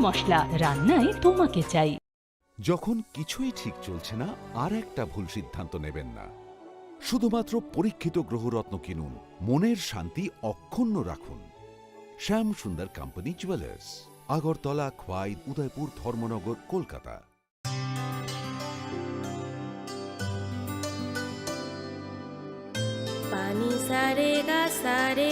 মশলা রান্নায় তোমাকে চাই। যখন কিছুই ঠিক চলছে না, আর একটা ভুল সিদ্ধান্ত নেবেন না। শুধুমাত্র পরীক্ষিত গ্রহরত্ন কিনুন, মনের শান্তি অক্ষুণ্ণ রাখুন। শ্যাম সুন্দর কোম্পানি জুয়েলার্স, আগরতলা, খোয়াই, উদয়পুর, ধর্মনগর, কলকাতা। पानी सारे गा सारे।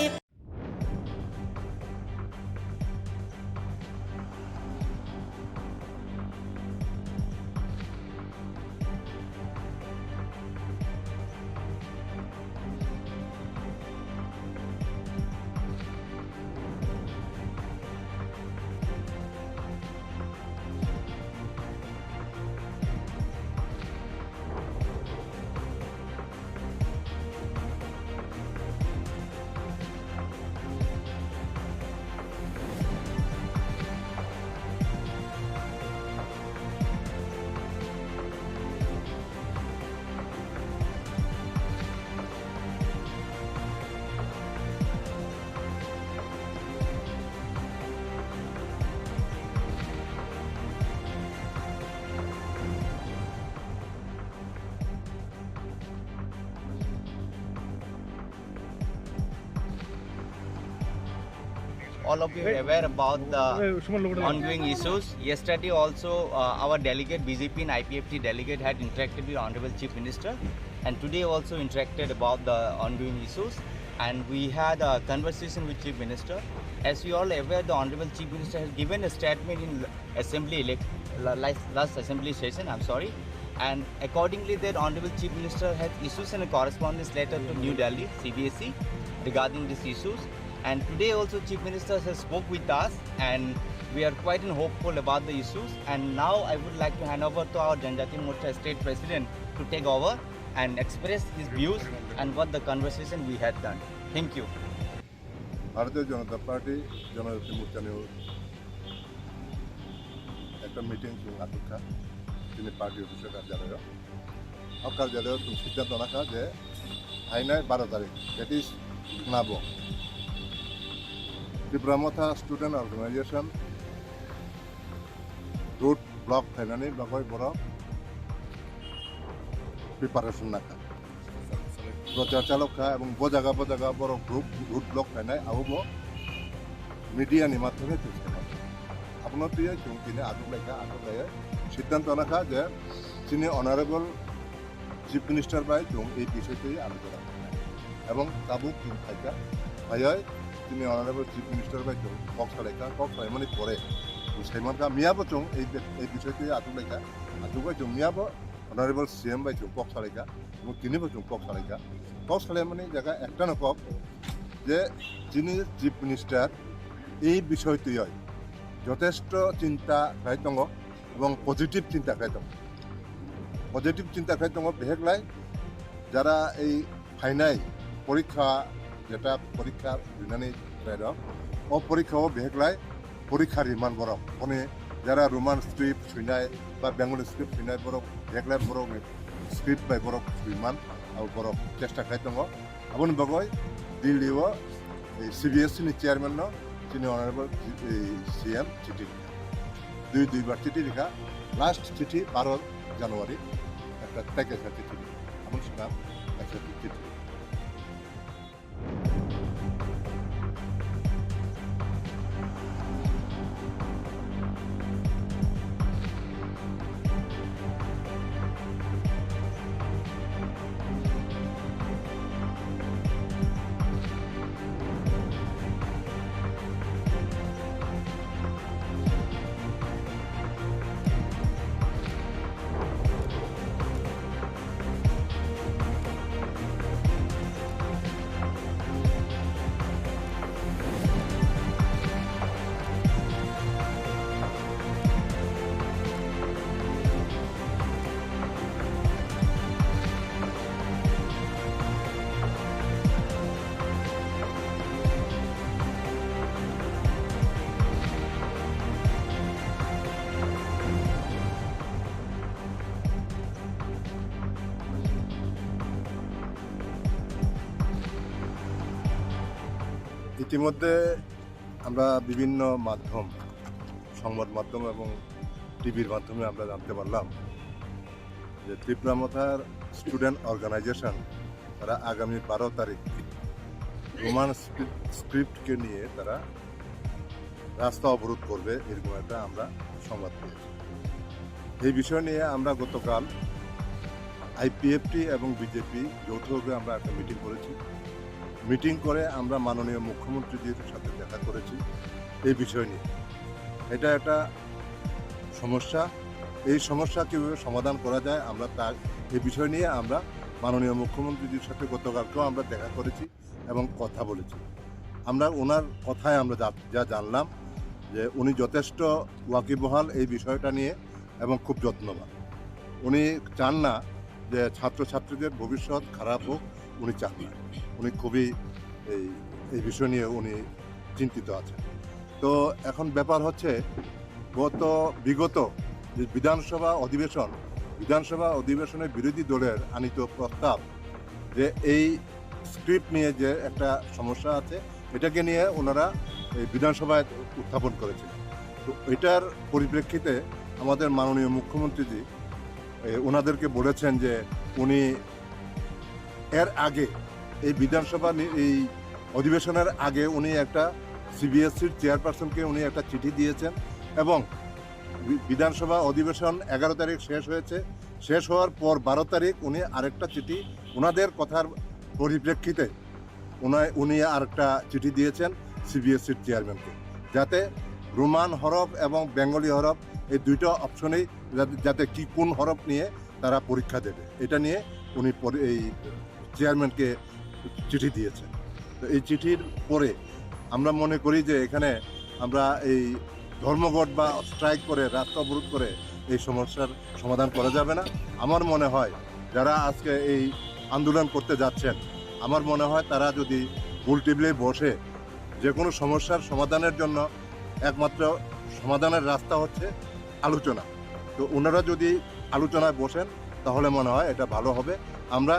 All of you are aware about the ongoing issues. Yesterday also our delegate, BJP and IPFT delegate had interacted with Honorable Chief Minister, and today also interacted about the ongoing issues, and we had a conversation with Chief Minister. As you all aware, the Honorable Chief Minister has given a statement in last assembly session, and accordingly that Honorable Chief Minister has issued a correspondence letter to New Delhi, CBSE, regarding these issues. And today also Chief Minister has spoke with us, and we are quite hopeful about the issues. And now I would like to hand over to our Janjati Morcha State President to take over and express his views and what the conversation we had done. Thank you. ভারতীয় জনতা party জনজাতি মোর্চা একটা meeting আতুকা তিনি party অফিসের কার্যালয় তুমি সিদ্ধান্ত রাখা যে আইনায় 12 তারিখ দ্যাট ইজ নাবো ত্রিপুরামথা student organisation root block ফাইনানি block বড় প্রিপারেশন নাকা প্রচার চালকা এবং বজাগা বড় গ্রুপ রুট ব্লক ফাইনাই আবব মিডিয়াनि মাধ্যমে চেষ্টা করে আপনার দিয়ে তিনি আগে সিদ্ধান্ত রাখা যে তিনি অনারেবল চিফ মিনিস্টার বাই এই বিষয়টি আলোচনা করেন এবং কাবু থাকা ভাই তিনি অনারেবল চিফ মিনিস্টার বাই কক সালাইমানি পরে সাইমানকা মিয়াবো এই বিষয়টি আতুবাই মিয়াবো অনারেবল সিএম বাই কক সালাইকা এবং তিনিবো কক সালাইমানি জায়গা একটা নকক যে যিনি চিফ মিনিস্টার এই বিষয়টি যথেষ্ট চিন্তা খাই দङ এবং পজিটিভ চিন্তা খাই দङ বেহেকলাই যারা এই ফাইনাল পরীক্ষা যেটা পরীক্ষা দিনানি ও পরীক্ষাও বেহেকলাই পরীক্ষার ইমান বরক মানে যারা রোমান স্ক্রিপ্ট সুইনাই বা Bengali script সুইনাই Borok বেহেকলাই Borok script by বরক সুইমান আর বরক চেষ্টা খাই দङ আপনি বগয় দিল্লিও CBSE ni চেয়ারম্যান তিনি অনারেবল সিএম চিঠি দুইবার চিঠি লেখা লাস্ট চিঠি 12 জানুয়ারি একটা প্যাকেজ চিঠি আপনি শুনলাম একটা চিঠি ইতিমধ্যে আমরা বিভিন্ন মাধ্যম সংবাদ মাধ্যম এবং টিভির মাধ্যমে আমরা জানতে পারলাম যে তীব্রামথার স্টুডেন্ট অর্গানাইজেশন তারা আগামী 12 তারিখ রোমান স্ক্রিপ্টকে নিয়ে তারা রাস্তা অবরোধ করবে, এরকম একটা আমরা সংবাদ পেয়েছি। এই বিষয় নিয়ে আমরা গতকাল আইপিএফটি এবং বিজেপি যৌথভাবে আমরা একটা মিটিং করেছি। মিটিং করে আমরা মাননীয় মুখ্যমন্ত্রীজির সাথে দেখা করেছি এই বিষয় নিয়ে। এটা একটা সমস্যা, এই সমস্যা কীভাবে সমাধান করা যায় আমরা তার এই বিষয় নিয়ে আমরা মাননীয় মুখ্যমন্ত্রীজির সাথে গতকালকেও আমরা দেখা করেছি এবং কথা বলেছি। আমরা ওনার কথায় আমরা যা জানলাম যে উনি যথেষ্ট ওয়াকিবহাল এই বিষয়টা নিয়ে এবং খুব যত্নবান। উনি চান না যে ছাত্রছাত্রীদের ভবিষ্যৎ খারাপ হোক, উনি চান না। উনি খুবই এই বিষয় নিয়ে উনি চিন্তিত আছেন। তো এখন ব্যাপার হচ্ছে বিগত যে বিধানসভা অধিবেশনের বিরোধী দলের আনিত প্রস্তাব যে এই স্ক্রিপ্ট নিয়ে যে একটা সমস্যা আছে এটাকে নিয়ে ওনারা এই বিধানসভায় উত্থাপন করেছিলেন। তো এটার পরিপ্রেক্ষিতে আমাদের মাননীয় মুখ্যমন্ত্রীজি ওনাদেরকে বলেছেন যে উনি এর আগে এই বিধানসভা এই অধিবেশনের আগে উনি একটা সিবিএসসির চেয়ারপারসনকে উনি একটা চিঠি দিয়েছেন এবং বিধানসভা অধিবেশন 11 তারিখ শেষ হয়েছে। শেষ হওয়ার পর 12 তারিখ উনি আরেকটা চিঠি ওনাদের কথার পরিপ্রেক্ষিতে উনি আরেকটা চিঠি দিয়েছেন সিবিএসসির চেয়ারম্যানকে, যাতে রোমান হরফ এবং বেঙ্গলি হরফ এই দুইটা অপশনেই যাতে কোন হরফ নিয়ে তারা পরীক্ষা দেবে এটা নিয়ে উনি এই চেয়ারম্যানকে চিঠি দিয়েছেন। তো এই চিঠির পরে আমরা মনে করি যে এখানে আমরা এই ধর্মঘট বা স্ট্রাইক করে রাস্তা অবরোধ করে এই সমস্যার সমাধান করা যাবে না। আমার মনে হয় যারা আজকে এই আন্দোলন করতে যাচ্ছেন, আমার মনে হয় তারা যদি গোল টেবিলে বসে যে কোনো সমস্যার সমাধানের জন্য একমাত্র সমাধানের রাস্তা হচ্ছে আলোচনা। তো ওনারা যদি আলোচনায় বসেন তাহলে মনে হয় এটা ভালো হবে। আমরা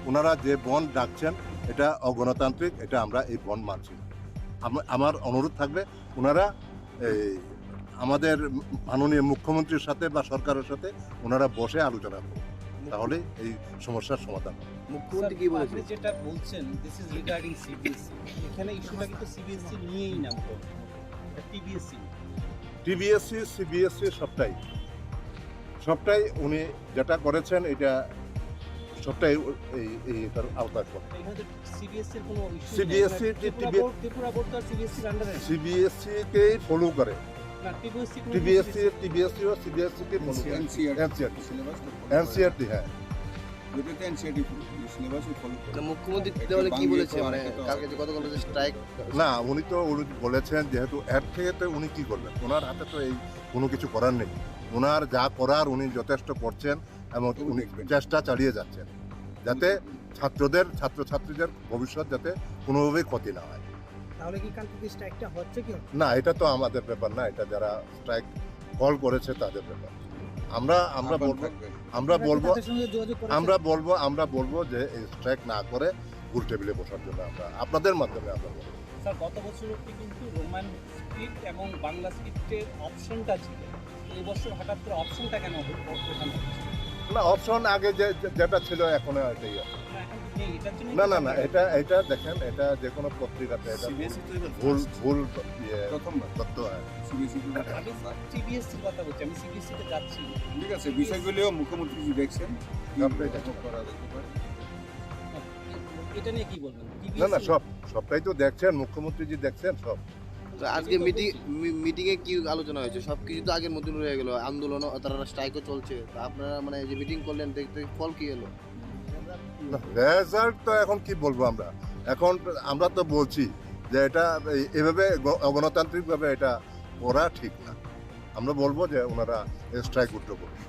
ওনারা যে বন্ড ডাকছেন এটা অগণতান্ত্রিক, এটা আমরা এই বন্ড মানছি। আমার অনুরোধ থাকবে ওনারা আমাদের মাননীয় মুখ্যমন্ত্রীর সাথে বা সরকারের সাথে ওনারা বসে আলোচনা করুন, তাহলে এই সমস্যার সমাধান হবে। মুখ্যমন্ত্রী কি বলেছেন? আপনি যেটা বলছেন দিস ইজ রিগার্ডিং সিবিএসসি, এখানে ইস্যুটা কিন্তু সিবিএসসি নিয়েই না, টিবিএসসি সিবিএসসি সবটাই উনি যেটা করেছেন এটা সবটাই এটার আওতায় পড়ে। সিবিএসসি এর কোনো ইস্যু সিবিএসসি ত্রিপুরা বোর্ড তো সিবিএসসি এর আন্ডারে সিবিএসসি কে ফলো করে, না টিবিএসসি ও সিবিএসসি কে ফলো করে। এনসিআরটি হ্যাঁ, মুখ্যমন্ত্রী তাহলে কি বলেছে, মানে কালকে যে গতকাল যে স্ট্রাইক? না উনি বলেছেন যেহেতু এর থেকে তো উনি কি করবেন, ওনার হাতে তো এই কোনো কিছু করার নেই। ওনার যা করার উনি যথেষ্ট করছেন এবং উনি চেষ্টা চালিয়ে যাচ্ছেন যাতে ছাত্রছাত্রীদের ভবিষ্যৎ যাতে কোনোভাবেই ক্ষতি না হয়। তাহলে কি কালকে কি স্ট্রাইকটা হচ্ছে কি? না, এটা তো আমাদের ব্যাপার না, এটা যারা স্ট্রাইক কল করেছে তাদের ব্যাপার। আমরা বলবো যে এই স্ট্রাইক না করে গোল টেবিলে বসার জন্য আমরা আপনাদের মাধ্যমে আমরা বলবো। স্যার গত বছর কিন্তু রোমান স্ক্রিপ্ট এবং বাংলা স্ক্রিপ্টের অপশনটা ছিল, এই বছর হঠাৎ করে অপশনটা কেন না, অপশন আগে যেটা ছিল এখনো এটাই আছে। না এটা দেখেন, এটা যে কোনো পত্রিকাতে এটা ভুল তথ্য হয়। টিবিএসসির কথা বলছি, আমি সিবিএসসি তে যাচ্ছি। ঠিক আছে, বিষয়গুলিও মুখ্যমন্ত্রী দেখছেন, এটা নিয়ে কি বলবেন? না সবটাই তো দেখছেন, মুখ্যমন্ত্রীজি দেখছেন সব। আজকে মিটিং এ কি আলোচনা হয়েছে? সবকিছু তো আগের মতন রয়ে গেল, আন্দোলন তারা স্ট্রাইকও চলছে, আপনারা মানে যে মিটিং করলেন দেখতে ফল কি এলো? রেজাল্ট তো এখন কি বলবো আমরা তো বলছি যে এটা এভাবে অগণতান্ত্রিকভাবে এটা করা ঠিক না। আমরা বলবো যে ওনারা স্ট্রাইক উইথড্র করুন।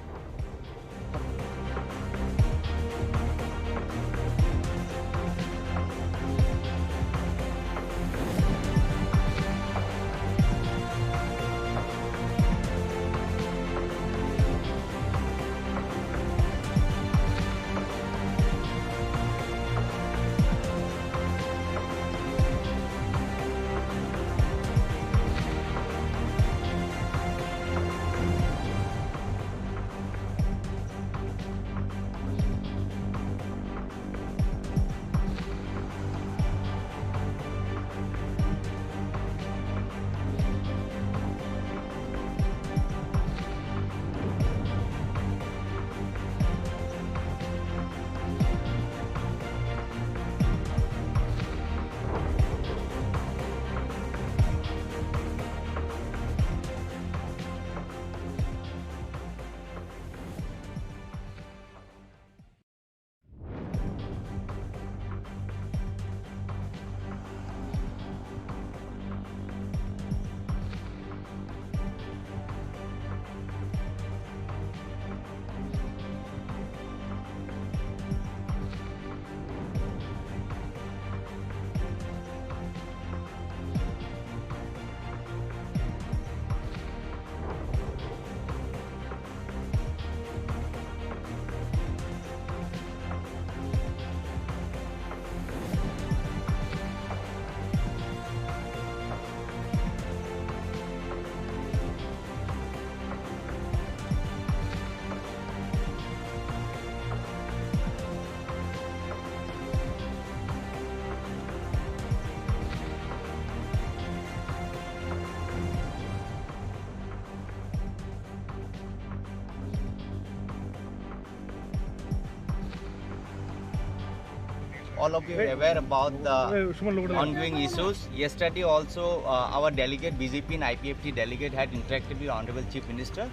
all of you are aware about the ongoing issues. Yesterday also our delegate, BJP and IPFT delegate had interacted with Honorable Chief Minister,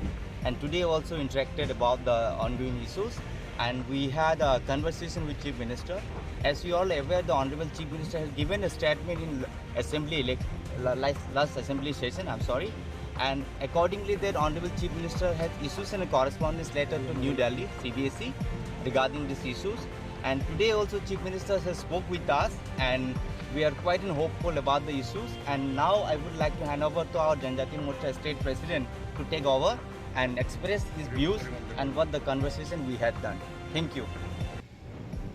and today also interacted about the ongoing issues. And we had a conversation with Chief Minister. As you all are aware, the Honorable Chief Minister has given a statement in last assembly session, and accordingly that Honorable Chief Minister has issued a correspondence letter to New Delhi, CBSE, regarding these issues. And today also Chief Minister has spoke with us, and we are quite hopeful about the issues. And now I would like to hand over to our Janjati Morcha State President to take over and express his views and what the conversation we had done. Thank you.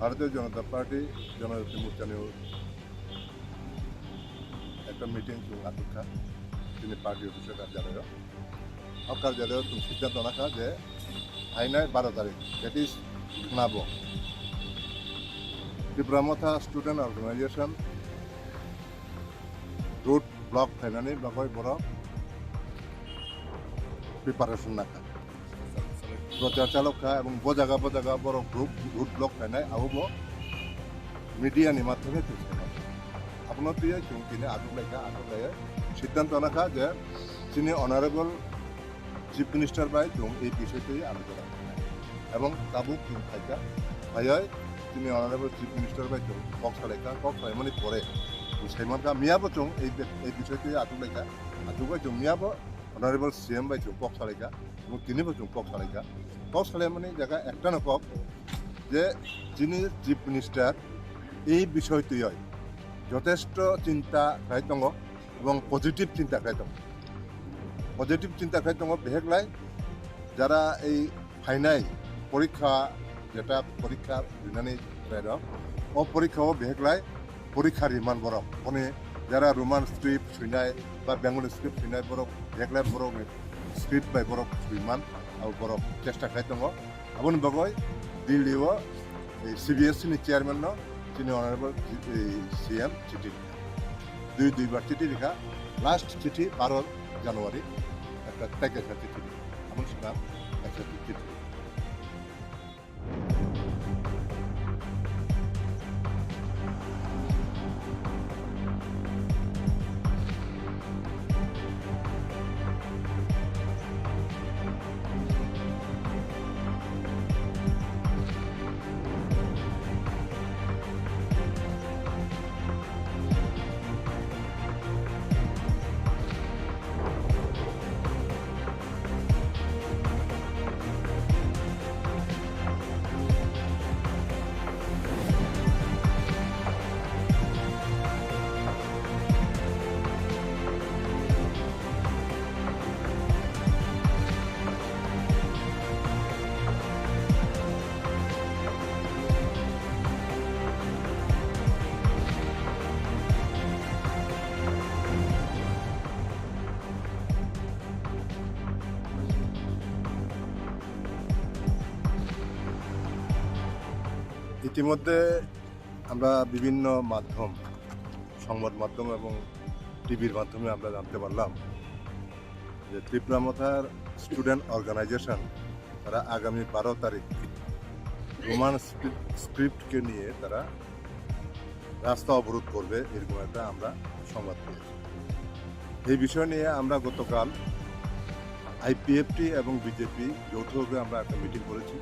ভারতীয় জনতা party জনজাতি মোর্চা নিয়ে একটা meeting আতুখা তিনি party অফিসের কার্যালয় কার্যালয় তুমি সিদ্ধান্ত রাখা যে ফাইনাল 12 তারিখ দ্যাট ইজ নাব ত্রিপুরামথা student organisation root block finally বাকয় বড় প্রিপারেশন রাখা প্রচার চালকা এবং বজাগা বড় গ্রুপ রুট ব্লক ফাইনাল আবো মিডিয়ানি মাধ্যমে চেষ্টা করে আপনার দিয়ে তিনি আগুলাইয়া সিদ্ধান্ত রাখা যে তিনি অনারেবল চিফ মিনিস্টার বাই এই বিষয়টি আলোচনা করেন এবং কাবু থাকা ভাইয়াই তিনি অনারেবল চিফ মিনিস্টার বাই কক্সালাইকা মানে পরে সাইমানকা মিয়াবো এই বিষয়টি আতুলাইকা আতুবাই মিয়াবো অনারেবল সিএম বাই কক্সালাইকা এবং তিনিবো কক্সালাই মানে জায়গা একটা নকক যে যিনি চিফ মিনিস্টার এই বিষয়টি যথেষ্ট চিন্তা খাই দङ এবং পজিটিভ চিন্তা খাই দङ পজিটিভ চিন্তা খাই দङ বেহেকলাই যারা এই ফাইনাল পরীক্ষা যেটা পরীক্ষা দিনানি ও পরীক্ষাও বেহেকলাই পরীক্ষা রিমান বরফ মানে যারা রোমান স্ক্রিপ্ট শুনাই বা বেঙ্গলি স্ক্রিপ্ট শুনাই বরফ বেহেকলাই বরফ স্ক্রিপ্ট বাই বরফ সুইমান আর বরফ চেষ্টা খাই দङ আবুনি বাগৈ দিল্লিও সিবিএসই নি চেয়ারম্যান তিনি অনারেবল সিএম চিঠি দুইবার চিঠি লেখা লাস্ট চিঠি 12 জানুয়ারি একটা প্যাকেজ চিঠি এমন সেটা একটা চিঠি ইতিমধ্যে আমরা বিভিন্ন মাধ্যম সংবাদ মাধ্যম এবং টিভির মাধ্যমে আমরা জানতে পারলাম যে ত্রিপুরামথার স্টুডেন্ট অর্গানাইজেশন তারা আগামী 12 তারিখ রোমান স্ক্রিপ্টকে নিয়ে তারা রাস্তা অবরোধ করবে এরকম একটা আমরা সংবাদ পেয়েছি। এই বিষয় নিয়ে আমরা গতকাল আইপিএফটি এবং বিজেপি যৌথভাবে আমরা একটা মিটিং করেছি।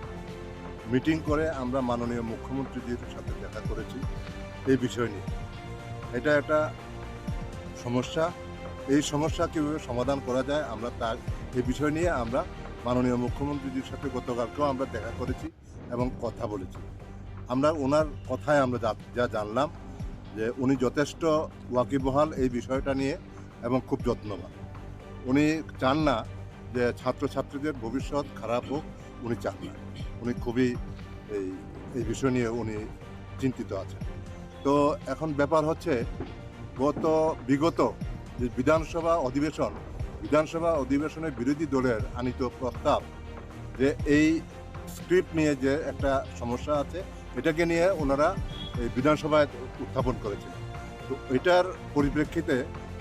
মিটিং করে আমরা মাননীয় মুখ্যমন্ত্রীজির সাথে দেখা করেছি এই বিষয় নিয়ে। এটা একটা সমস্যা, এই সমস্যা কীভাবে সমাধান করা যায় আমরা তার এই বিষয় নিয়ে আমরা মাননীয় মুখ্যমন্ত্রীজির সাথে গতকালকেও আমরা দেখা করেছি এবং কথা বলেছি। আমরা ওনার কথায় আমরা যা জানলাম যে উনি যথেষ্ট ওয়াকিবহাল এই বিষয়টা নিয়ে এবং খুব যত্নবান। উনি চান না যে ছাত্রছাত্রীদের ভবিষ্যৎ খারাপ হোক, উনি চান না। উনি খুবই এই বিষয় নিয়ে উনি চিন্তিত আছেন। তো এখন ব্যাপার হচ্ছে বিগত যে বিধানসভা অধিবেশনের বিরোধী দলের আনিত প্রস্তাব যে এই স্ক্রিপ্ট নিয়ে যে একটা সমস্যা আছে এটাকে নিয়ে ওনারা এই বিধানসভায় উত্থাপন করেছেন। তো এটার পরিপ্রেক্ষিতে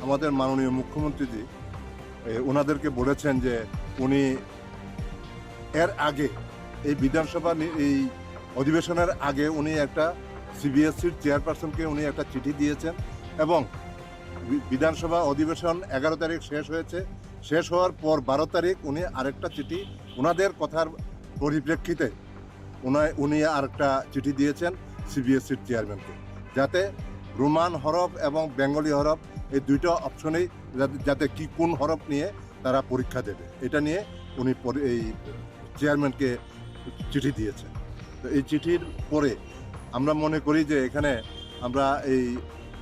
আমাদের মাননীয় মুখ্যমন্ত্রীজি ওনাদেরকে বলেছেন যে উনি এর আগে এই বিধানসভা এই অধিবেশনের আগে উনি একটা সিবিএসসির চেয়ারপারসনকে উনি একটা চিঠি দিয়েছেন এবং বিধানসভা অধিবেশন 11 তারিখ শেষ হয়েছে। শেষ হওয়ার পর 12 তারিখ উনি আরেকটা চিঠি ওনাদের কথার পরিপ্রেক্ষিতে উনি আরেকটা চিঠি দিয়েছেন সিবিএসসির চেয়ারম্যানকে, যাতে রোমান হরফ এবং বেঙ্গলি হরফ এই দুইটা অপশনেই যাতে কি কোন হরফ নিয়ে তারা পরীক্ষা দেবে, এটা নিয়ে উনি এই চেয়ারম্যানকে চিঠি দিয়েছেন। তো এই চিঠির পরে আমরা মনে করি যে এখানে আমরা এই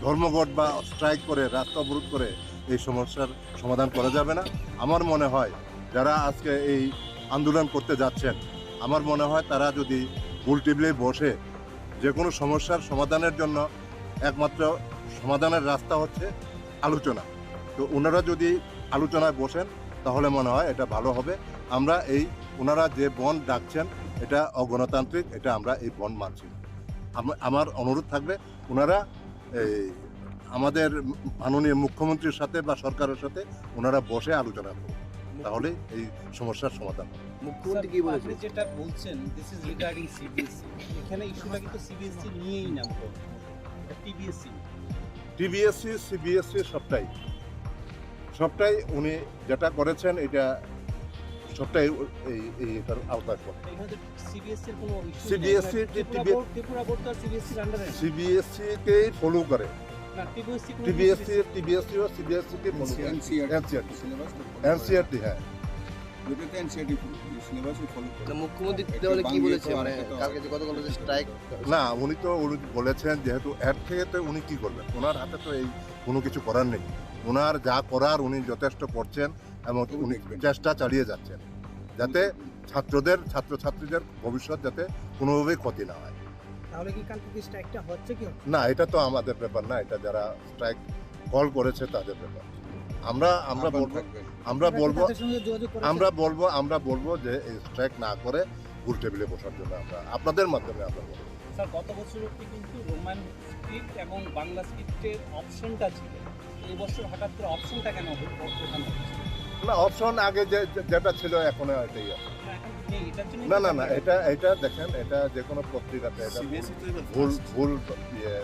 ধর্মঘট বা স্ট্রাইক করে রাস্তা অবরোধ করে এই সমস্যার সমাধান করা যাবে না। আমার মনে হয় যারা আজকে এই আন্দোলন করতে যাচ্ছেন, আমার মনে হয় তারা যদি গোল টেবিলে বসে যে কোনো সমস্যার সমাধানের জন্য একমাত্র সমাধানের রাস্তা হচ্ছে আলোচনা। তো ওনারা যদি আলোচনায় বসেন তাহলে মনে হয় এটা ভালো হবে। আমরা এই ওনারা যে বন্ধ ডাকছেন এটা অগণতান্ত্রিক, এটা আমরা এই বন্ধ মানছি না। আমার অনুরোধ থাকবে ওনারা এই আমাদের মাননীয় মুখ্যমন্ত্রীর সাথে বা সরকারের সাথে ওনারা বসে আলোচনা করুন, তাহলে এই সমস্যার সমাধান হবে। মুখ্যমন্ত্রী কি বলেছে? আপনি যেটা বলছেন দিস ইজ রিগার্ডিং সিবিএসসি, এখানে ইস্যুটা কিন্তু সিবিএসসি নিয়েই না, টিবিএসসি টিবিএসসি সিবিএসসি সবটাই উনি যেটা করেছেন এটা সবটাই এটার আওতায় পড়ে। এখানে তো সিবিএসসির কোনো ইস্যু CBSE ত্রিপুরা বোর্ড তো সিবিএসসির আন্ডারে সিবিএসসি কেই ফলো করে, না, টিবিএসসি টিবিএসসি ও সিবিএসসি কে ফলো করে। এনসিআরটি সিলেবাস এনসিআরটি হ্যাঁ, দুটোতে এনসিআরটি সিলেবাসই ফলো করে। না, মুখ্যমন্ত্রী তাহলে কি বলেছে? মানে কালকে যে গতকাল যে স্ট্রাইক, না উনি বলেছেন যেহেতু এর থেকে তো উনি কি করবেন, ওনার হাতে তো এই কোনো কিছু করার নেই। ওনার যা করার উনি যথেষ্ট করছেন এবং উনি চেষ্টা চালিয়ে যাচ্ছেন যাতে ছাত্রছাত্রীদের ভবিষ্যৎ যাতে কোনোভাবেই ক্ষতি না হয়। তাহলে কি কালকে কি স্ট্রাইকটা হচ্ছে কি? না, এটা তো আমাদের ব্যাপার না, এটা যারা স্ট্রাইক কল করেছে তাদের ব্যাপার। আমরা বলবো যে এই স্ট্রাইক না করে গোল টেবিলে বসার জন্য আপনাদের মাধ্যমে আমরা বলবো। স্যার, গত বছর অবধি কিন্তু রোমান স্ক্রিপ্ট এবং বাংলা স্ক্রিপ্টের অপশনটা ছিল, এই বছর হঠাৎ করে অপশনটা কেন ওখানে হচ্ছে? না, অপশন আগে যেটা ছিল এখনো এটাই আছে। এখন নেই, এটার জন্য না এটা দেখেন, এটা যে কোনো পত্রিকাতে এটা ভুল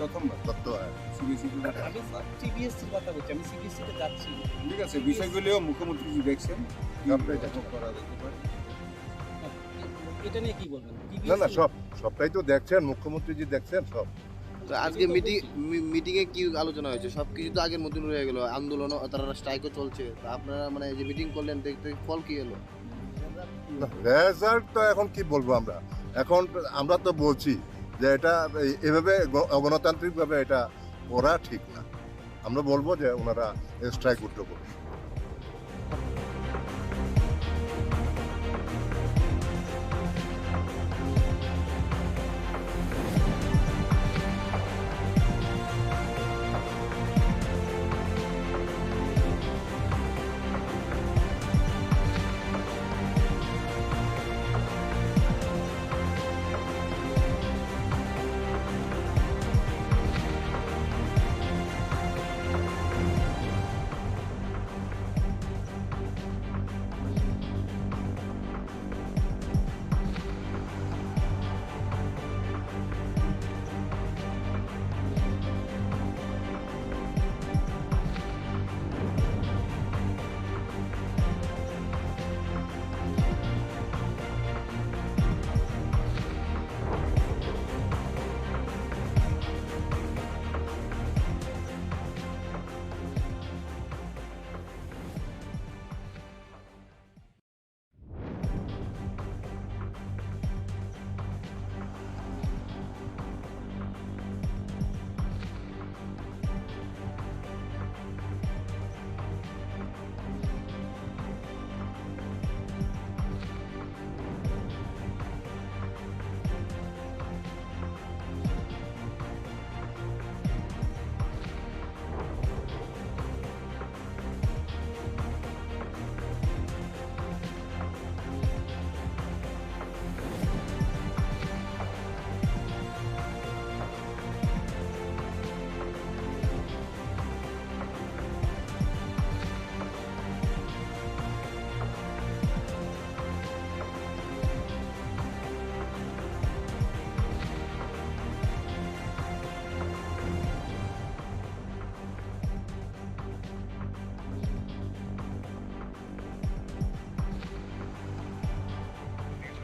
প্রথমবার তথ্য হয়। সিবিএসই আমি সিবিএসসির কথা বলছি, আমি সিবিএসসিতে যাচ্ছি না। ঠিক আছে, বিষয়গুলিও মুখ্যমন্ত্রী দেখছেন, সবটাই দেখেন। করা যেতে পারে। এটা নিয়ে কি বলবেন? না সবটাই তো দেখছেন, মুখ্যমন্ত্রীজি দেখছেন সব। তো আজকে মিটিংয়ে কি আলোচনা হয়েছে? সবকিছু তো আগের মতন রয়ে গেল, আন্দোলন তারা স্ট্রাইকও চলছে। তো আপনারা মানে যে মিটিং করলেন দেখতে ফল কি এলো? রেজাল্ট তো এখন কি বলবো আমরা তো বলছি যে এটা এভাবে অগণতান্ত্রিকভাবে এটা করা ঠিক না। আমরা বলবো যে ওনারা স্ট্রাইক উঠতে করুন।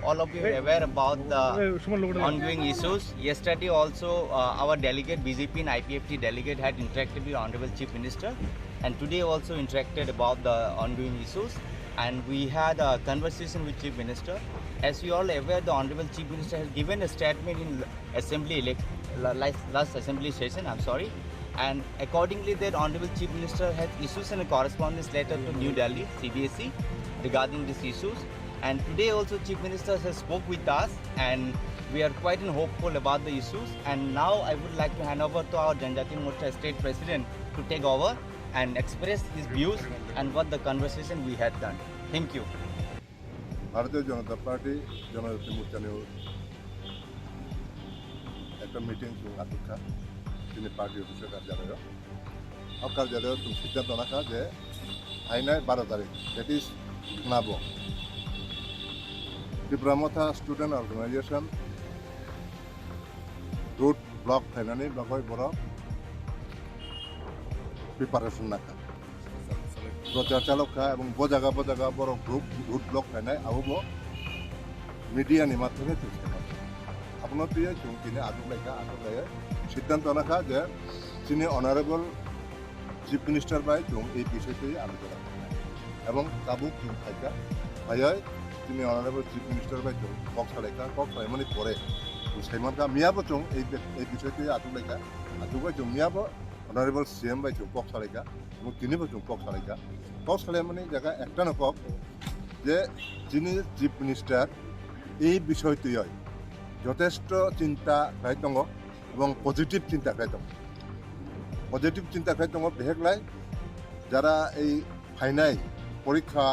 all of you are aware about the ongoing issues. Yesterday also our delegate, BJP and IPFT delegate had interacted with Honorable Chief Minister, and today also interacted about the ongoing issues, and we had a conversation with Chief Minister. As you all aware, the Honorable Chief Minister has given a statement in last assembly session, and accordingly that Honorable Chief Minister has issued a correspondence letter to New Delhi, CBSE, regarding these issues. And today also Chief Minister has spoke with us, and we are quite hopeful about the issues. And now I would like to hand over to our Janjati Morcha State President to take over and express his views and what the conversation we had done. Thank you. ভারতীয় জনতা party জনজাতি মোর্চা news একটা meeting আতুকা তিনি party অফিসের কার্যালয় তুমি সিদ্ধান্ত রাখা যে আইনায় 12 তারিখ দ্যাট ইজ নাব ত্রিপুরামথা student organisation root block ফাইনানি block বড় প্রিপারেশন রাখা প্রচার চালকা এবং বজাগা বড় গ্রুপ রুট ব্লক ফাইনাই আবব মিডিয়াनि মাধ্যমে চেষ্টা করে আপনার দিয়ে তিনি আগে সিদ্ধান্ত রাখা যে তিনি অনারেবল চিফ মিনিস্টার বাই এই বিষয়টি আলোচনা করেন এবং কাবু থাকা ভাইয়াই তিনি অনারেবল চিফ মিনিস্টার বাই কক্সালাইমানি পরে সাইমানকা মিয়াবো এই বিষয়টি আতুলাইকা আতুবাই মিয়াবো অনারেবল সিএম বাই কক্সালাইকা এবং তিনিবো কক্সালাইমানি জায়গা একটা নকক যে যিনি চিফ মিনিস্টার এই বিষয়টি যথেষ্ট চিন্তা খাই দङ এবং পজিটিভ চিন্তা খাই দङ পজিটিভ চিন্তা খাই দङ বেহেকলাই যারা এই ফাইনাল পরীক্ষা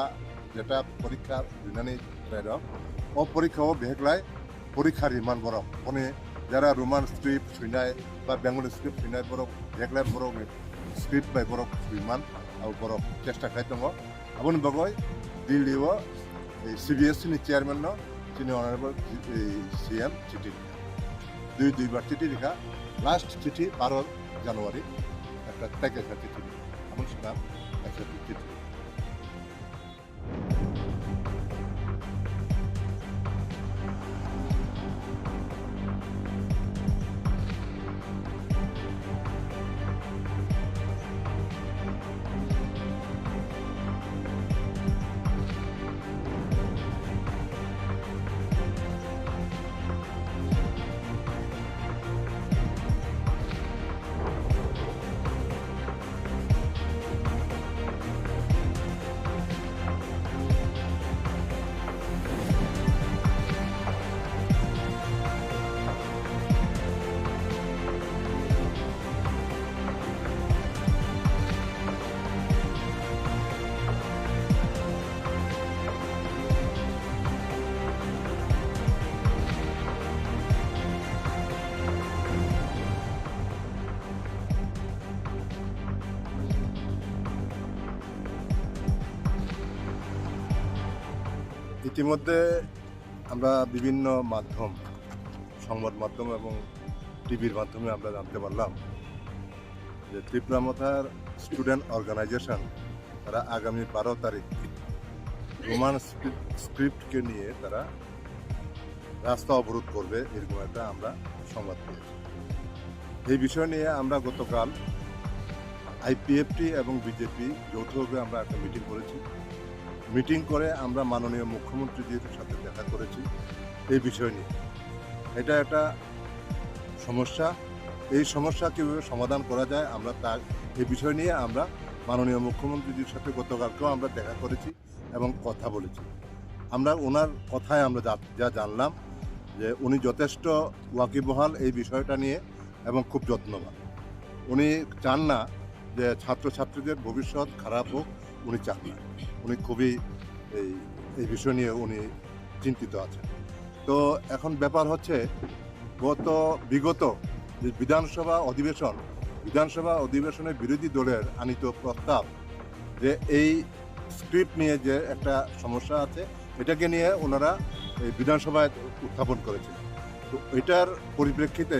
যেটা পরীক্ষা দিনানি ও পরীক্ষাও বেহেকলাই পরীক্ষার রিমান বরক মানে যারা রোমান স্ক্রিপ্ট শুনাই বা বেঙ্গলি স্ক্রিপ্ট শুনাই বরক বেহেকলাই বরক স্ক্রিপ্ট বাই বরক রিমান আর বরক চেষ্টা খাই দङ আপনি বগয় দিল্লিও এই CBSE ni চেয়ারম্যান তিনি অনারেবল সিএম চিঠি দুইবার চিঠি লেখা লাস্ট চিঠি 12 জানুয়ারি একটা প্যাকেজ চিঠি এমন শুনলাম একটা চিঠি ইতিমধ্যে আমরা বিভিন্ন মাধ্যম সংবাদ মাধ্যম এবং টিভির মাধ্যমে আমরা জানতে পারলাম যে ত্রিপুরামথার স্টুডেন্ট অর্গানাইজেশন তারা আগামী 12 তারিখ রোমান স্ক্রিপ্টকে নিয়ে তারা রাস্তা অবরোধ করবে এরকম একটা আমরা সংবাদ পেয়েছি। এই বিষয় নিয়ে আমরা গতকাল IPFT এবং বিজেপি যৌথভাবে আমরা একটা মিটিং করেছি। মিটিং করে আমরা মাননীয় মুখ্যমন্ত্রীজির সাথে দেখা করেছি এই বিষয় নিয়ে। এটা একটা সমস্যা, এই সমস্যা কীভাবে সমাধান করা যায় আমরা তার এই বিষয় নিয়ে আমরা মাননীয় মুখ্যমন্ত্রীজির সাথে গতকালকেও আমরা দেখা করেছি এবং কথা বলেছি। আমরা ওনার কথায় আমরা যা জানলাম যে উনি যথেষ্ট ওয়াকিবহাল এই বিষয়টা নিয়ে এবং খুব যত্নবান। উনি চান না যে ছাত্রছাত্রীদের ভবিষ্যৎ খারাপ হোক, উনি চান না। উনি খুবই এই বিষয় নিয়ে উনি চিন্তিত আছেন। তো এখন ব্যাপার হচ্ছে বিগত যে বিধানসভা অধিবেশনের বিরোধী দলের আনিত প্রস্তাব যে এই স্ক্রিপ্ট নিয়ে যে একটা সমস্যা আছে এটাকে নিয়ে ওনারা এই বিধানসভায় উত্থাপন করেছিলেন। তো এটার পরিপ্রেক্ষিতে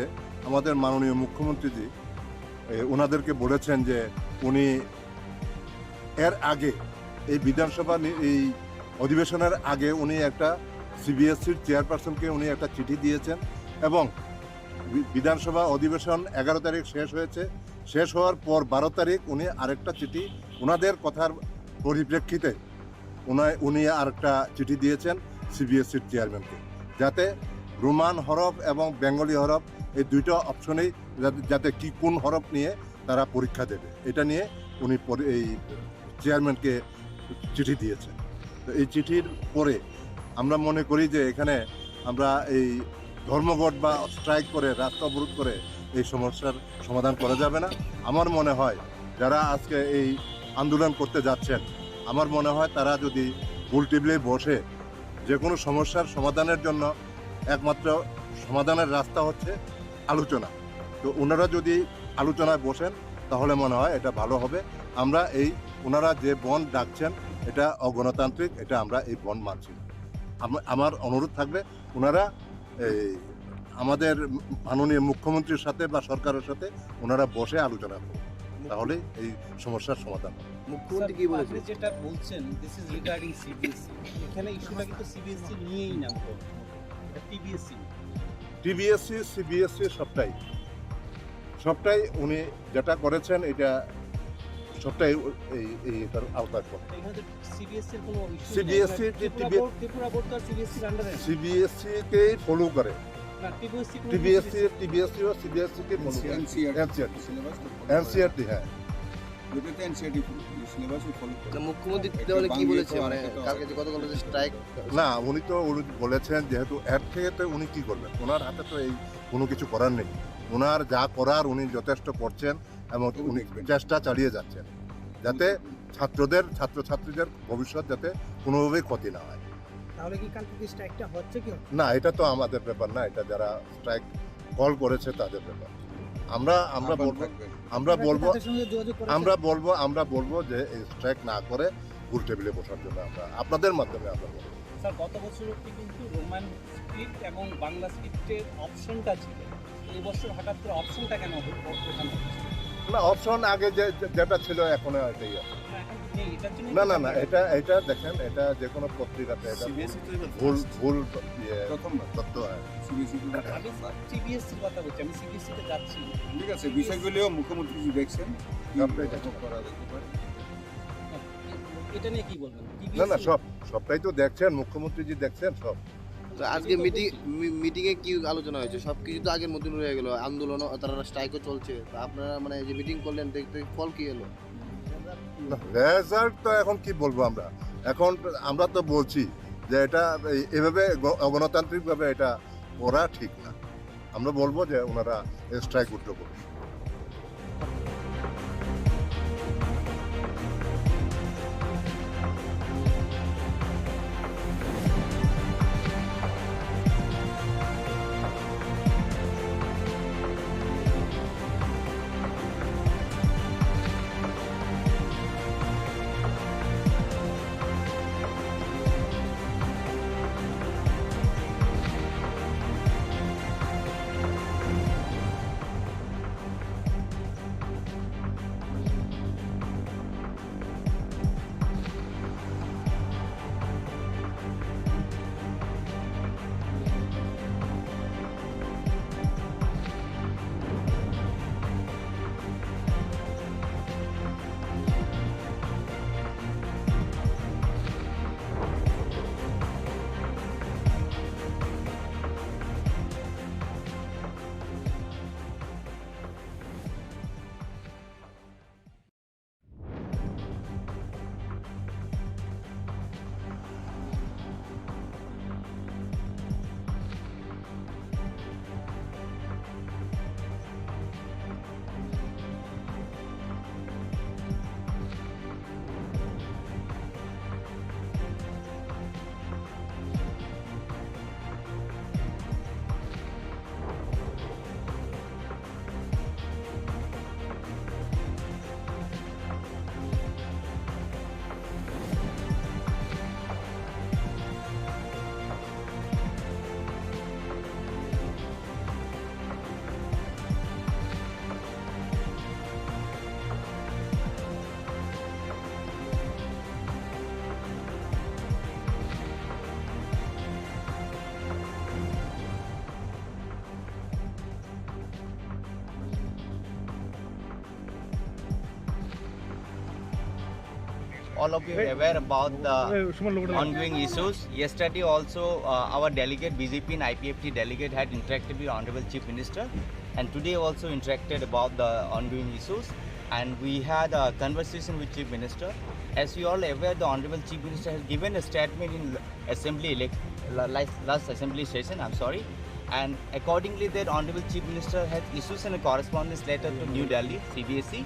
আমাদের মাননীয় মুখ্যমন্ত্রীজি ওনাদেরকে বলেছেন যে উনি এর আগে এই বিধানসভা এই অধিবেশনের আগে উনি একটা সিবিএসসির চেয়ারপারসনকে উনি একটা চিঠি দিয়েছেন এবং বিধানসভা অধিবেশন 11 তারিখ শেষ হয়েছে, শেষ হওয়ার পর 12 তারিখ উনি আরেকটা চিঠি ওনাদের কথার পরিপ্রেক্ষিতে উনি আরেকটা চিঠি দিয়েছেন সিবিএসসির চেয়ারম্যানকে, যাতে রোমান হরফ এবং বেঙ্গলি হরফ এই দুইটা অপশনেই যাতে কি কোন হরফ নিয়ে তারা পরীক্ষা দেবে এটা নিয়ে উনি এই চেয়ারম্যানকে চিঠি দিয়েছেন। তো এই চিঠির পরে আমরা মনে করি যে এখানে আমরা এই ধর্মঘট বা স্ট্রাইক করে রাস্তা অবরোধ করে এই সমস্যার সমাধান করা যাবে না। আমার মনে হয় যারা আজকে এই আন্দোলন করতে যাচ্ছেন, আমার মনে হয় তারা যদি গোল টেবিলে বসে যে কোনো সমস্যার সমাধানের জন্য একমাত্র সমাধানের রাস্তা হচ্ছে আলোচনা। তো ওনারা যদি আলোচনায় বসেন তাহলে মনে হয় এটা ভালো হবে। আমরা এই ওনারা যে বন্ড ডাকছেন এটা অগণতান্ত্রিক, এটা আমরা এই বন্ড মানছি না। আমার অনুরোধ থাকবে ওনারা এই আমাদের মাননীয় মুখ্যমন্ত্রীর সাথে বা সরকারের সাথে ওনারা বসে আলোচনা করুন, তাহলে এই সমস্যার সমাধান হবে। মুখ্যমন্ত্রী কি বলেছেন? আপনি যেটা বলছেন দিস ইজ রিগার্ডিং সিবিএসসি, এখানে ইস্যুটা কিন্তু সিবিএসসি নিয়েই না, এটা টিবিএসসি। টিবিএসসি সিবিএসসি সবটাই উনি যেটা করেছেন এটা সবটাই এটার আওতায় পড়ে। এখানে তো সিবিএসসি এর কোনো ইস্যু CBSE ত্রিপুরা বোর্ড তো সিবিএসসি এর আন্ডারে সিবিএসসি কেই ফলো করে, না, টিবিএসসি টিবিএসসি ও সিবিএসসি কে ফলো করে। এনসিআরটি সিলেবাস এনসিআরটি হ্যাঁ, যেটাতে এনসিআরটি সিলেবাসও ফলো করে। মুখ্যমন্ত্রী তাহলে কি বলেছে, মানে কালকে যে গতকাল যে স্ট্রাইক? না উনি তো বলেছেন যেহেতু এর থেকে তো উনি কি করবেন, ওনার হাতে তো এই কোনো কিছু করার নেই। ওনার যা করার উনি যথেষ্ট করছেন এবং উনি চেষ্টা চালিয়ে যাচ্ছেন যাতে ছাত্রছাত্রীদের ভবিষ্যৎ যাতে কোনোভাবেই ক্ষতি না হয়। তাহলে কি কাল থেকে স্ট্রাইকটা হচ্ছে কি? না এটা তো আমাদের ব্যাপার না, এটা যারা স্ট্রাইক কল করেছে তাদের ব্যাপার। আমরা বলবো যে এই স্ট্রাইক না করে গোল টেবিলে বসার জন্য আমরা আপনাদের মাধ্যমে আমরা বলবো। স্যার গত বছর অবধি কিন্তু রোমান স্ক্রিপ্ট এবং বাংলা স্ক্রিপ্টের অপশনটা ছিল, এই বছর হঠাৎ করে অপশনটা কেন ওঠানো হচ্ছে? না অপশন আগে যেটা ছিল এখনো এটাই আছে। না, এখন নেই, এটার জন্য না এটা দেখেন, এটা যে কোনো পত্রিকাতে এটা সিবিএসসি তো এবার ভুল প্রথমবার তথ্য হয়। সিবিএসসি তো আমি সিবিএসসির কথা বলছি, আমি সিবিএসসি তে যাচ্ছি। ঠিক আছে, বিষয়গুলিও মুখ্যমন্ত্রী দেখছেন, সবটাই দেখছেন। করা যেতে পারে। এটা নিয়ে কি বলবেন? না সবটাই তো দেখছেন, মুখ্যমন্ত্রীজি দেখছেন সব। তো আজকে মিটিং এ কি আলোচনা হয়েছে? সবকিছু তো আগের মতন রয়ে গেল, আন্দোলন তারা স্ট্রাইকও চলছে, তো আপনারা মানে যে মিটিং করলেন দেখতে ফল কি এলো? রেজাল্ট তো এখন কি বলবো আমরা তো বলছি যে এটা এভাবে অগণতান্ত্রিকভাবে এটা করা ঠিক না। আমরা বলবো যে ওনারা স্ট্রাইক উইথড্র করুন। all of you are aware about the ongoing issues. Yesterday also our delegate, BJP and IPFT delegate had interacted with Honorable Chief Minister, and today also interacted about the ongoing issues, and we had a conversation with Chief Minister. As you all are aware, the Honorable Chief Minister has given a statement in last assembly session, and accordingly that Honorable Chief Minister has issued a correspondence letter to New Delhi, CBSE,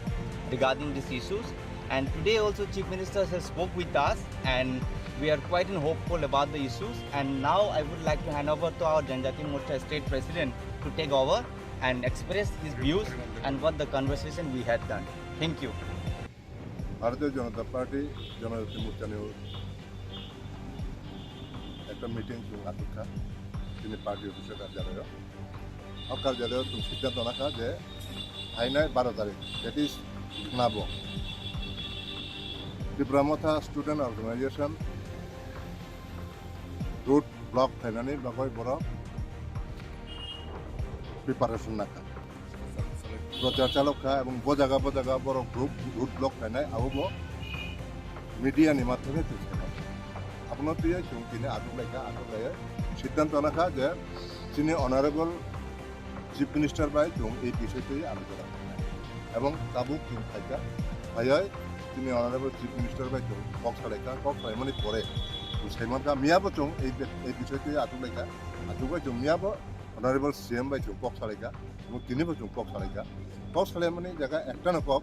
regarding these issues. And today also Chief Minister has spoke with us, and we are quite hopeful about the issues. And now I would like to hand over to our Janjati Morcha State President to take over and express his views and what the conversation we had done. Thank you. ভারতীয় জনতা party জনজাতি মোর্চা নিয়ে একটা meeting আতুকা তিনি party অফিসের কার্যালয় কার্যালয় তুমি সিদ্ধান্ত রাখা যে আইনায় 12 তারিখ দ্যাট ইজ নাবো ত্রিপুরামথা স্টুডেন্ট অর্গানাইজেশন রুট ব্লক থাইনানি বাকয় বড় প্রিপারেশন রাখা প্রচার চালকা এবং বজাগা বড় গ্রুপ রুট ব্লক থাইনাই আবো মিডিয়ানি মাধ্যমে চেষ্টা করে আপনার দিয়ে তিনি আগুলাইয়ে সিদ্ধান্ত রাখা যে তিনি অনারেবল চিফ মিনিস্টার বাই এই বিষয়টি আলোচনা করেন এবং তাবুক থাকা ভাইয়াই তিনি অনারেবল চিফ মিনিস্টার বাই কক্সালাইকা মানে পরে সাইমনকা মিয়াবো চং এই বিষয়টি আতুলাইকা মিয়াবো অনারেবল সিএম বাই কক্সালাইকা এবং তিনি বছর কক্সালাই মানে জায়গা একটা নকক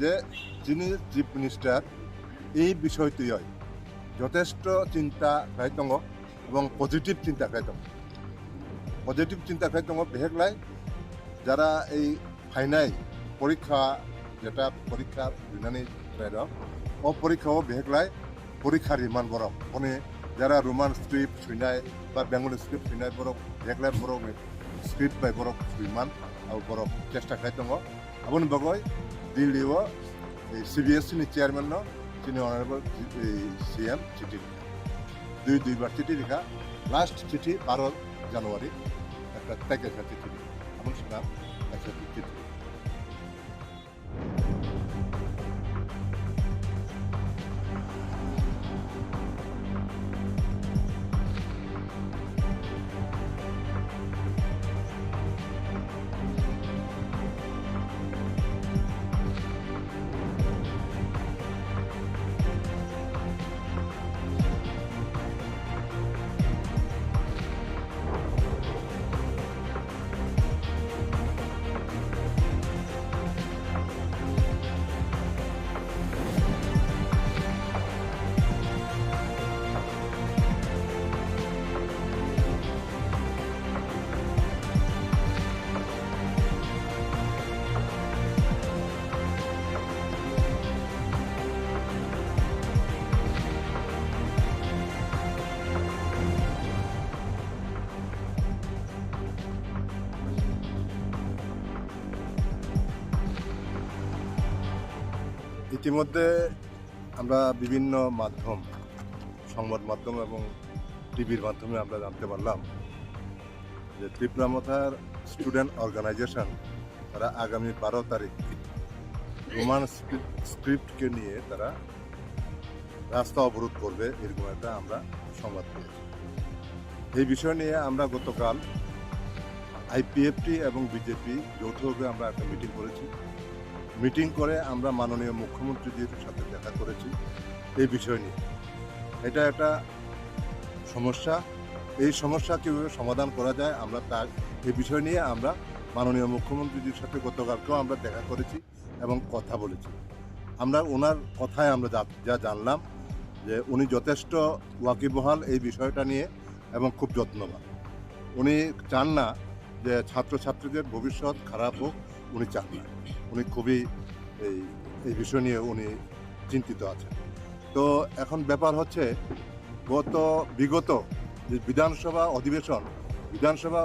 যে যিনি চিফ মিনিস্টার এই বিষয়টি হয় যথেষ্ট চিন্তা খাই দङ এবং পজিটিভ চিন্তা খাই দङ বেহেকলাই যারা এই ফাইনাল পরীক্ষা যেটা পরীক্ষা দিনানি ও পরীক্ষাও বেহেকলাই পরীক্ষার রিমান বরফ মানে যারা রোমান স্ক্রিপ্ট শুনাই বা বেঙ্গলি স্ক্রিপ্ট শুনাই বরফ বেহেকলাই বরফ স্ক্রিপ্ট বাই বরফ সুইমান আর বরফ চেষ্টা খাই দङ আবুন বগৈ দিল্লিও এই CBSE ni চেয়ারম্যান তিনি অনারেবল সিএম চিঠি দুইবার চিঠি লেখা লাস্ট চিঠি 12 জানুয়ারি একটা প্যাকেজের চিঠি এমন সেটা একটা চিঠি ইতিমধ্যে আমরা বিভিন্ন মাধ্যম সংবাদ মাধ্যম এবং টিভির মাধ্যমে আমরা জানতে পারলাম যে ত্রিপুরামথার স্টুডেন্ট অর্গানাইজেশন তারা আগামী 12 তারিখ রোমান স্ক্রিপ্টকে নিয়ে তারা রাস্তা অবরোধ করবে এরকম একটা আমরা সংবাদ পেয়েছি। এই বিষয় নিয়ে আমরা গতকাল IPFT এবং বিজেপি যৌথভাবে আমরা একটা মিটিং করে আমরা মাননীয় মুখ্যমন্ত্রীজির সাথে দেখা করেছি এই বিষয় নিয়ে। এটা একটা সমস্যা, এই সমস্যা কীভাবে সমাধান করা যায় আমরা তার এই বিষয় নিয়ে আমরা মাননীয় মুখ্যমন্ত্রীজির সাথে গতকালকেও আমরা দেখা করেছি এবং কথা বলেছি। আমরা ওনার কথায় আমরা যা জানলাম যে উনি যথেষ্ট ওয়াকিবহাল এই বিষয়টা নিয়ে এবং খুব যত্নবান। উনি চান না যে ছাত্রছাত্রীদের ভবিষ্যৎ খারাপ হোক, উনি চান না। উনি খুবই এই বিষয় নিয়ে উনি চিন্তিত আছেন। তো এখন ব্যাপার হচ্ছে বিগত যে বিধানসভা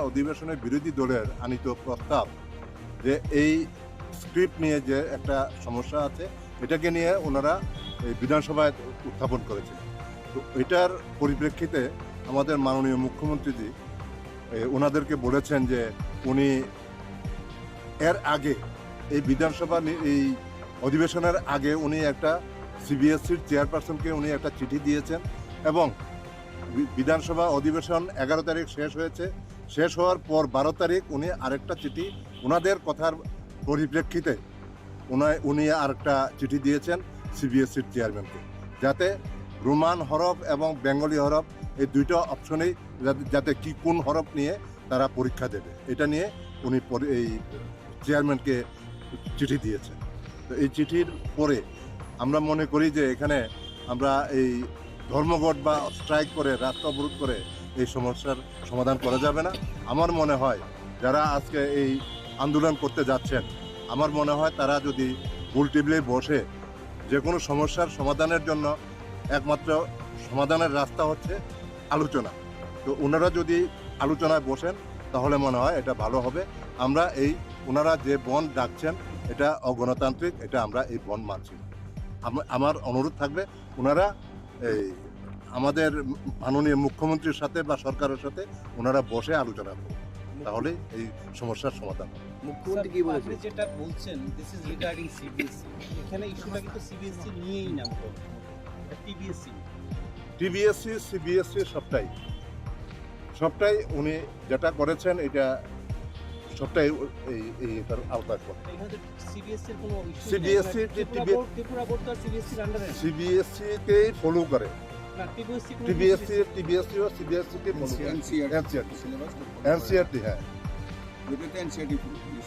অধিবেশনের বিরোধী দলের আনিত প্রস্তাব যে এই স্ক্রিপ্ট নিয়ে যে একটা সমস্যা আছে এটাকে নিয়ে ওনারা এই বিধানসভায় উত্থাপন করেছিলেন। তো এটার পরিপ্রেক্ষিতে আমাদের মাননীয় মুখ্যমন্ত্রীজি ওনাদেরকে বলেছেন যে উনি এর আগে এই বিধানসভা এই অধিবেশনের আগে উনি একটা সিবিএসসির চেয়ারপারসনকে উনি একটা চিঠি দিয়েছেন এবং বিধানসভা অধিবেশন 11 তারিখ শেষ হয়েছে, শেষ হওয়ার পর 12 তারিখ উনি আরেকটা চিঠি ওনাদের কথার পরিপ্রেক্ষিতে উনি আরেকটা চিঠি দিয়েছেন সিবিএসসির চেয়ারম্যানকে, যাতে রোমান হরফ এবং বেঙ্গলি হরফ এই দুইটা অপশনেই যাতে কি কোন হরফ নিয়ে তারা পরীক্ষা দেবে এটা নিয়ে উনি এই চেয়ারম্যানকে চিঠি দিয়েছেন। তো এই চিঠির পরে আমরা মনে করি যে এখানে আমরা এই ধর্মঘট বা স্ট্রাইক করে রাস্তা অবরোধ করে এই সমস্যার সমাধান করা যাবে না। আমার মনে হয় যারা আজকে এই আন্দোলন করতে যাচ্ছেন, আমার মনে হয় তারা যদি গোল টেবিলে বসে যে কোনো সমস্যার সমাধানের জন্য একমাত্র সমাধানের রাস্তা হচ্ছে আলোচনা। তো ওনারা যদি আলোচনায় বসেন তাহলে মনে হয় এটা ভালো হবে। আমরা এই ওনারা যে বন্ড ডাকছেন এটা অগণতান্ত্রিক, এটা আমরা এই বন্ড মানছি না। আমার অনুরোধ থাকবে ওনারা এই আমাদের মাননীয় মুখ্যমন্ত্রীর সাথে বা সরকারের সাথে ওনারা বসে আলোচনা করুন, তাহলে এই সমস্যার সমাধান হবে। মুখ্যমন্ত্রী কি বলেছে? আপনি যেটা বলছেন দিস ইজ রিগার্ডিং সিবিএসসি, এখানে ইস্যুটা কিন্তু সিবিএসসি নিয়েই না, টিবিএসসি টিবিএসসি সিবিএসসি সবটাই উনি যেটা করেছেন এটা সবটাই এইটার আওতায় পড়ে। এখানে তো সিবিএসসি এর কোনো ইস্যু CBSE ত্রিপুরা বোর্ড তো সিবিএসসি এর আন্ডারে সিবিএসসি কেই ফলো করে, না, টিবিএসসি টিবিএসসি ও সিবিএসসি কে ফলো করে। এনসিআরটি সিলেবাস এনসিআরটি হ্যাঁ, যেটাতে এনসিআরটি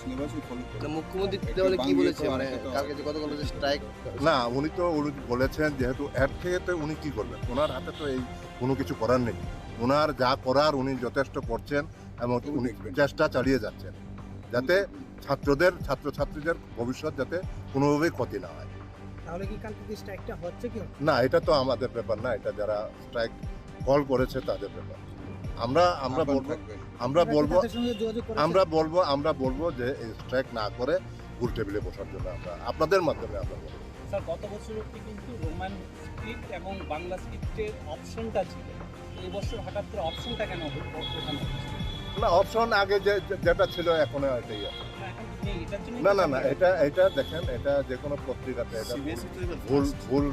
সিলেবাসই ফলো করে। মুখ্যমন্ত্রী তাহলে কি বলেছে, মানে কালকে যে গতকাল যে স্ট্রাইক? না উনি তো বলেছেন যেহেতু এর থেকে তো উনি কি করবেন, ওনার হাতে তো এই কোনো কিছু করার নেই। ওনার যা করার উনি যথেষ্ট করছেন এবং উনি চেষ্টা চালিয়ে যাচ্ছেন যাতে ছাত্রছাত্রীদের ভবিষ্যৎ যাতে কোনোভাবেই ক্ষতি না হয়। তাহলে কি কালকে কি স্ট্রাইকটা হচ্ছে কি? না, এটা তো আমাদের ব্যাপার না, এটা যারা স্ট্রাইক কল করেছে তাদের ব্যাপার। আমরা বলবো যে এই স্ট্রাইক না করে গোল টেবিলে বসার জন্য আমরা আপনাদের মাধ্যমে আমরা বলবো। স্যার গত বছর অবধি কিন্তু রোমান স্ক্রিপ্ট এবং বাংলা স্ক্রিপ্টের অপশনটা ছিল, এই বছর হঠাৎ করে অপশনটা কেন ওঠানো হচ্ছে? না, অপশন আগে যেটা ছিল এখনো এটাই আছে। না, এখন নেই, এটার জন্য না এটা দেখেন, এটা যে কোনো পত্রিকাতে এটা সিবিএসসি তো এবার ভুল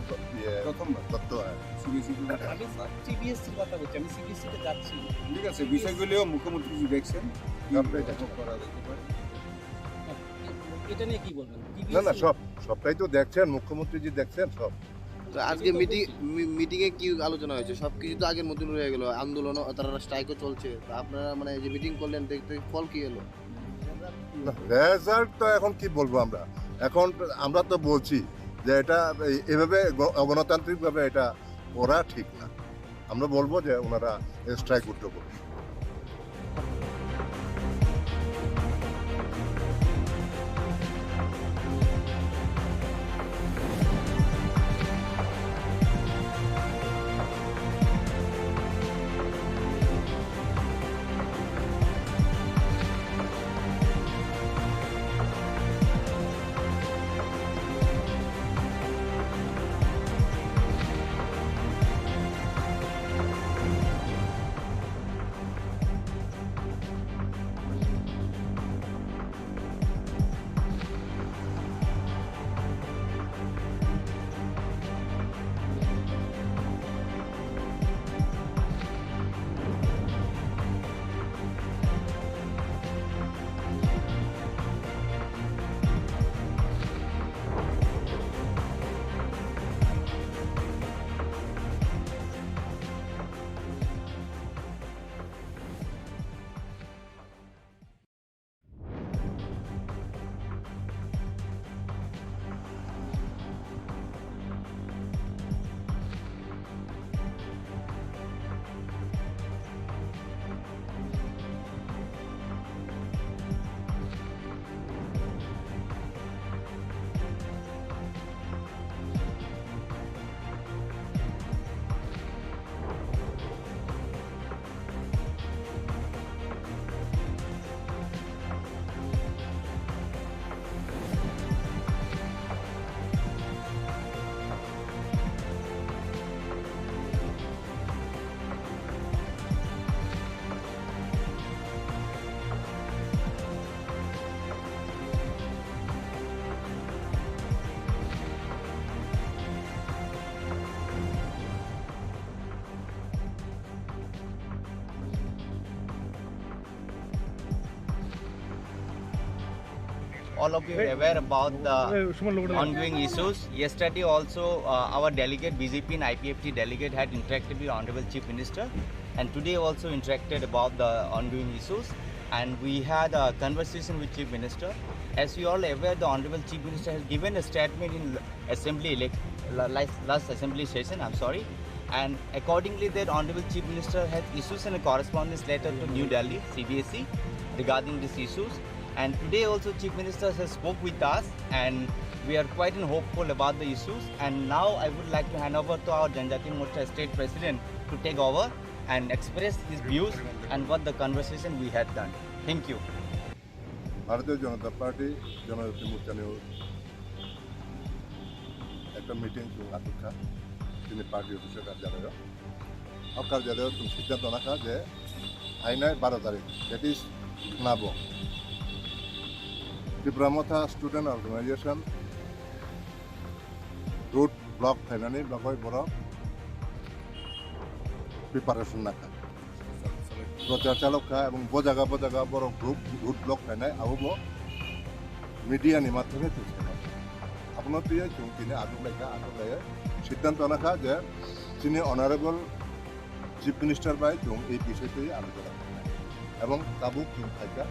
প্রথমবার তথ্য হয়। সিবিএসসি তো আমি টিবিএসসির কথা বলছি, আমি সিবিএসসি তে যাচ্ছি। ঠিক আছে, বিষয়গুলিও মুখ্যমন্ত্রী দেখছেন, সবটাই দেখছেন। করা যেতে পারে। এটা নিয়ে কি বলবেন? না সবটাই তো দেখছেন, মুখ্যমন্ত্রীজি দেখছেন সব। তো আজকে মিটিং এ কি আলোচনা হয়েছে? সবকিছু তো আগের মতন রয়ে গেল, আন্দোলন তারা স্ট্রাইকও চলছে। তো আপনারা মানে যে মিটিং করলেন দেখতে ফল কি এলো? রেজাল্ট তো এখন কি বলবো আমরা তো বলছি যে এটা এভাবে অগণতান্ত্রিকভাবে এটা করা ঠিক না। আমরা বলবো যে ওনারা স্ট্রাইক উইথড্র করুন। all of you are aware about the ongoing issues. Yesterday also our delegate, BJP and IPFT delegate had interacted with Honorable Chief Minister, and today also interacted about the ongoing issues. And we had a conversation with Chief Minister. As you all are aware, the Honorable Chief Minister has given a statement in last assembly session, I'm sorry. And accordingly, that Honorable Chief Minister has issued a correspondence letter to New Delhi, CBSE, regarding these issues. And today also Chief Minister has spoke with us, and we are quite hopeful about the issues. And now I would like to hand over to our Janjati Morcha State President to take over and express his views and what the conversation we had done. Thank you. ভারতীয় জনতা party জনজাতি মোর্চা নিয়ে একটা meeting আতুকা তিনি party অফিসের কার্যালয় কার্যালয় তুমি সিদ্ধান্ত রাখা যে আইনায় 12 তারিখ দ্যাট ইজ নাব ত্রিপুরামথা স্টুডেন্ট অর্গানাইজেশন রুট ব্লক ফাইনানি ব্লকই বড় প্রিপারেশন রাখা প্রচার চালকা এবং বজাগা বড় গ্রুপ রুট ব্লক ফাইনাই আবো মিডিয়ানি মাধ্যমে চলছে আপনার প্রিয় তিনি আগুলাইয়া সিদ্ধান্ত রাখা যে তিনি অনারেবল চিফ মিনিস্টার বাই এই বিষয়টি আলোচনা করেন এবং তাবু থাকা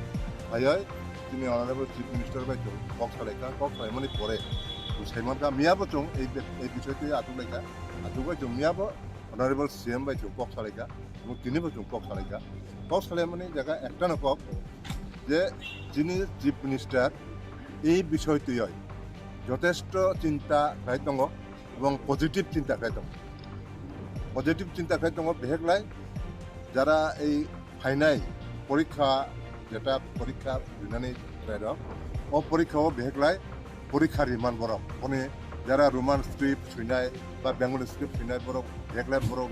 ভাইয়াই তিনি অনারেবল চিফ মিনিস্টার বাই কক্সালাইকা মানে পরে সাইমানকা মিয়াবো এই বিষয়টি আতুলাইকা আতুবাই মিয়াবো অনারেবল সিএম বাই কক্সালাইকা এবং তিনি কক্সালাই মানে জায়গা একটা নকক যে যিনি চিফ মিনিস্টার এই বিষয়টি হয় যথেষ্ট চিন্তা খাই দङ এবং পজিটিভ চিন্তা খাই দङ পজিটিভ চিন্তা খাই দङ বিশেষলাই যারা এই ফাইনাল পরীক্ষা যেটা পরীক্ষা দিনানি ও পরীক্ষাও বিশেষলাই পরীক্ষার রিমান বরক মানে যারা রোমান স্ক্রিপ্ট শুনাই বা বেঙ্গলি স্ক্রিপ্ট শুনাই বরক বিশেষলাই বরক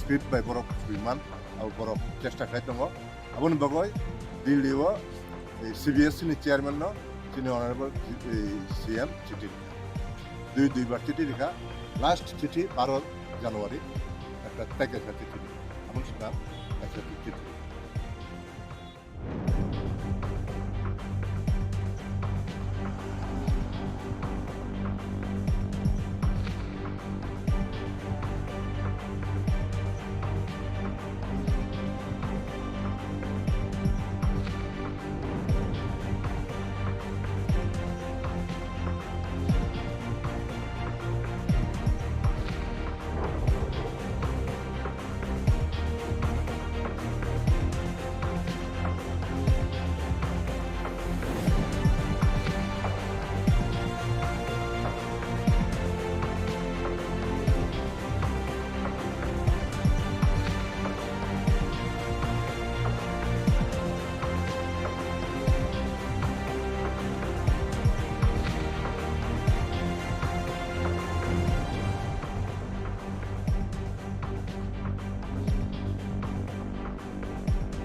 স্ক্রিপ্ট বাই বরক রিমান আর বরক চেষ্টা খাই দङ আপন বগৈ দিল্লিও সিবিএসই নি চেয়ারম্যান তিনি অনারেবল সিএম চিঠি দুইবার চিঠি লেখা লাস্ট চিঠি 12 জানুয়ারি একটা প্যাকেজ চিঠি এমন সেটা একটা চিঠি